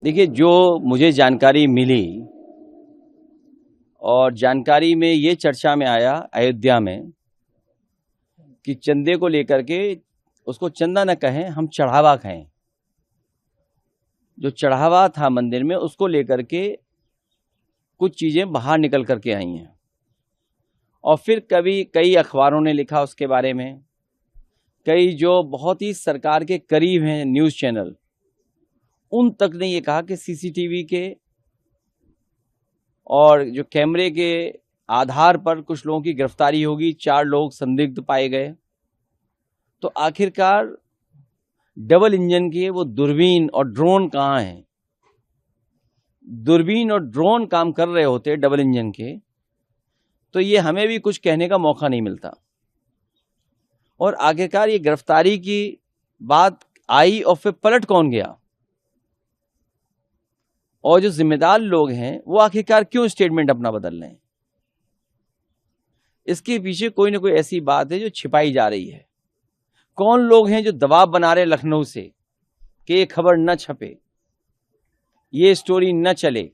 देखिए, जो मुझे जानकारी मिली और जानकारी में ये चर्चा में आया अयोध्या में कि चंदे को लेकर के, उसको चंदा न कहें, हम चढ़ावा कहें, जो चढ़ावा था मंदिर में उसको लेकर के कुछ चीजें बाहर निकल करके आई हैं। और फिर कई अखबारों ने लिखा उसके बारे में, कई जो बहुत ही सरकार के करीब हैं न्यूज़ चैनल, उन तक ने ये कहा कि सीसीटीवी के और जो कैमरे के आधार पर कुछ लोगों की गिरफ्तारी होगी। 4 लोग संदिग्ध पाए गए। तो आखिरकार डबल इंजन के वो दूरबीन और ड्रोन कहाँ हैं? दूरबीन और ड्रोन काम कर रहे होते डबल इंजन के, तो ये हमें भी कुछ कहने का मौका नहीं मिलता। और आखिरकार ये गिरफ्तारी की बात आई और फिर पलट कौन गया, और जो जिम्मेदार लोग हैं वो आखिरकार क्यों स्टेटमेंट अपना बदल रहे हैं? इसके पीछे कोई ना कोई ऐसी बात है जो छिपाई जा रही है। कौन लोग हैं जो दबाव बना रहे लखनऊ से कि ये खबर न छपे, ये स्टोरी न चले?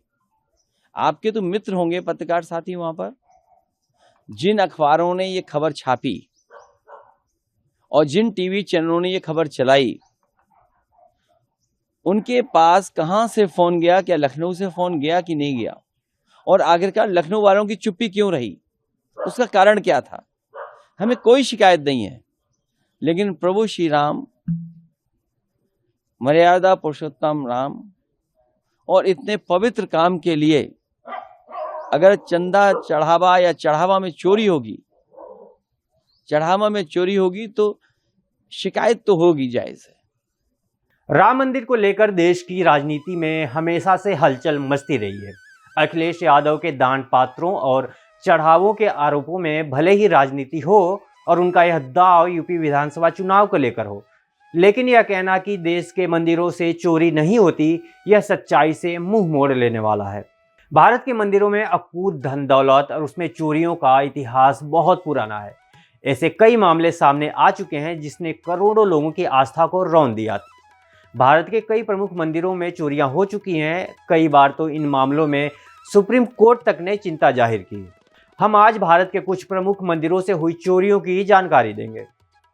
आपके तो मित्र होंगे पत्रकार साथी वहां पर, जिन अखबारों ने ये खबर छापी और जिन टीवी चैनलों ने ये खबर चलाई, उनके पास कहां से फोन गया? क्या लखनऊ से फोन गया कि नहीं गया? और आखिरकार लखनऊ वालों की चुप्पी क्यों रही? उसका कारण क्या था? हमें कोई शिकायत नहीं है, लेकिन प्रभु श्री राम, मर्यादा पुरुषोत्तम राम, और इतने पवित्र काम के लिए अगर चंदा चढ़ावा या चढ़ावा में चोरी होगी, चढ़ावा में चोरी होगी तो शिकायत तो होगी, जायज है। राम मंदिर को लेकर देश की राजनीति में हमेशा से हलचल मचती रही है। अखिलेश यादव के दान पात्रों और चढ़ावों के आरोपों में भले ही राजनीति हो और उनका यह दांव यूपी विधानसभा चुनाव को लेकर हो, लेकिन यह कहना कि देश के मंदिरों से चोरी नहीं होती, यह सच्चाई से मुंह मोड़ लेने वाला है। भारत के मंदिरों में अकूत धन दौलत और उसमें चोरियों का इतिहास बहुत पुराना है। ऐसे कई मामले सामने आ चुके हैं जिसने करोड़ों लोगों की आस्था को रौंद दिया। भारत के कई प्रमुख मंदिरों में चोरियां हो चुकी हैं। कई बार तो इन मामलों में सुप्रीम कोर्ट तक ने चिंता जाहिर की। हम आज भारत के कुछ प्रमुख मंदिरों से हुई चोरियों की जानकारी देंगे।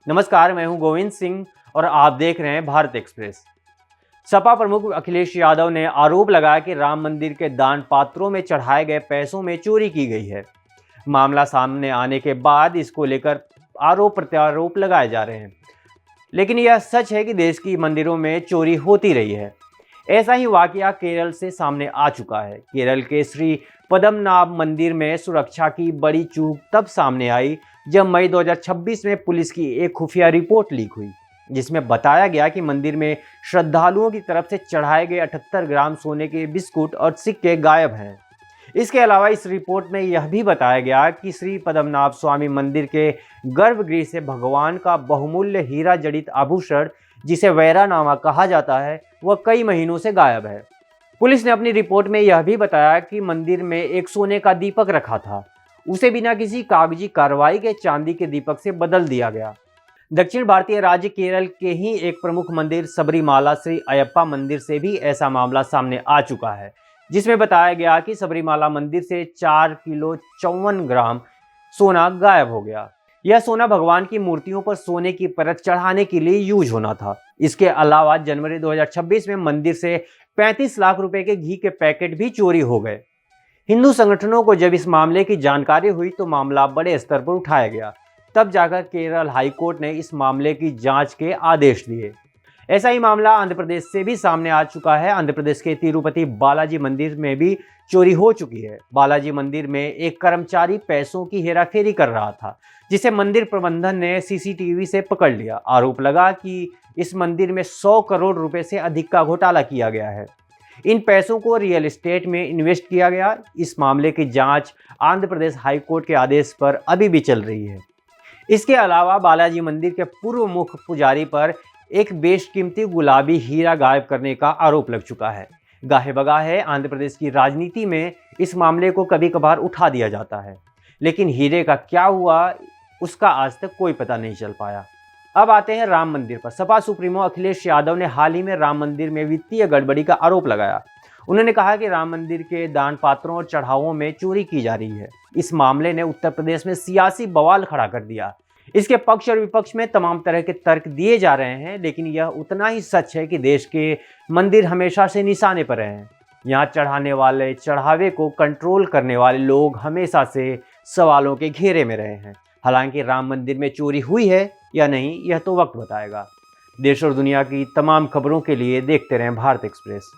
नमस्कार, मैं हूं गोविंद सिंह और आप देख रहे हैं भारत एक्सप्रेस। सपा प्रमुख अखिलेश यादव ने आरोप लगाया कि राम मंदिर के दान पात्रों में चढ़ाए गए पैसों में चोरी की गई है। मामला सामने आने के बाद इसको लेकर आरोप प्रत्यारोप लगाए जा रहे हैं, लेकिन यह सच है कि देश की मंदिरों में चोरी होती रही है। ऐसा ही वाकया केरल से सामने आ चुका है। केरल के श्री पद्मनाभ मंदिर में सुरक्षा की बड़ी चूक तब सामने आई जब मई 2026 में पुलिस की एक खुफिया रिपोर्ट लीक हुई, जिसमें बताया गया कि मंदिर में श्रद्धालुओं की तरफ से चढ़ाए गए 78 ग्राम सोने के बिस्कुट और सिक्के गायब हैं। इसके अलावा इस रिपोर्ट में यह भी बताया गया कि श्री पद्मनाभ स्वामी मंदिर के गर्भगृह से भगवान का बहुमूल्य हीरा जड़ित आभूषण, जिसे वैरानामा कहा जाता है, वह कई महीनों से गायब है। पुलिस ने अपनी रिपोर्ट में यह भी बताया कि मंदिर में एक सोने का दीपक रखा था, उसे बिना किसी कागजी कार्रवाई के चांदी के दीपक से बदल दिया गया। दक्षिण भारतीय राज्य केरल के ही एक प्रमुख मंदिर सबरीमाला श्री अयप्पा मंदिर से भी ऐसा मामला सामने आ चुका है, जिसमें बताया गया कि सबरीमाला मंदिर से 4 किलो 54 ग्राम सोना गायब हो गया। यह सोना भगवान की मूर्तियों पर सोने की परत चढ़ाने के लिए यूज होना था। इसके अलावा जनवरी 2026 में मंदिर से 35 लाख रुपए के घी के पैकेट भी चोरी हो गए। हिंदू संगठनों को जब इस मामले की जानकारी हुई तो मामला बड़े स्तर पर उठाया गया। तब जाकर केरल हाईकोर्ट ने इस मामले की जांच के आदेश दिए। ऐसा ही मामला आंध्र प्रदेश से भी सामने आ चुका है। आंध्र प्रदेश के तिरुपति बालाजी मंदिर में भी चोरी हो चुकी है। बालाजी मंदिर में एक कर्मचारी पैसों की हेराफेरी कर रहा था, जिसे मंदिर प्रबंधन ने सीसीटीवी से पकड़ लिया। आरोप लगा कि इस मंदिर में 100 करोड़ रुपए से अधिक का घोटाला किया गया है। इन पैसों को रियल एस्टेट में इन्वेस्ट किया गया। इस मामले की जांच आंध्र प्रदेश हाईकोर्ट के आदेश पर अभी भी चल रही है। इसके अलावा बालाजी मंदिर के पूर्व मुख्य पुजारी पर एक बेशकीमती गुलाबी हीरा गायब करने का आरोप लग चुका है। गाहे बगाहे आंध्र प्रदेश की राजनीति में इस मामले को कभी कभार उठा दिया जाता है, लेकिन हीरे का क्या हुआ उसका आज तक कोई पता नहीं चल पाया। अब आते हैं राम मंदिर पर। सपा सुप्रीमो अखिलेश यादव ने हाल ही में राम मंदिर में वित्तीय गड़बड़ी का आरोप लगाया। उन्होंने कहा कि राम मंदिर के दान पात्रों और चढ़ावों में चोरी की जा रही है। इस मामले ने उत्तर प्रदेश में सियासी बवाल खड़ा कर दिया। इसके पक्ष और विपक्ष में तमाम तरह के तर्क दिए जा रहे हैं, लेकिन यह उतना ही सच है कि देश के मंदिर हमेशा से निशाने पर रहे हैं। यहाँ चढ़ाने वाले चढ़ावे को कंट्रोल करने वाले लोग हमेशा से सवालों के घेरे में रहे हैं। हालांकि राम मंदिर में चोरी हुई है या नहीं, यह तो वक्त बताएगा। देश और दुनिया की तमाम खबरों के लिए देखते रहें भारत एक्सप्रेस।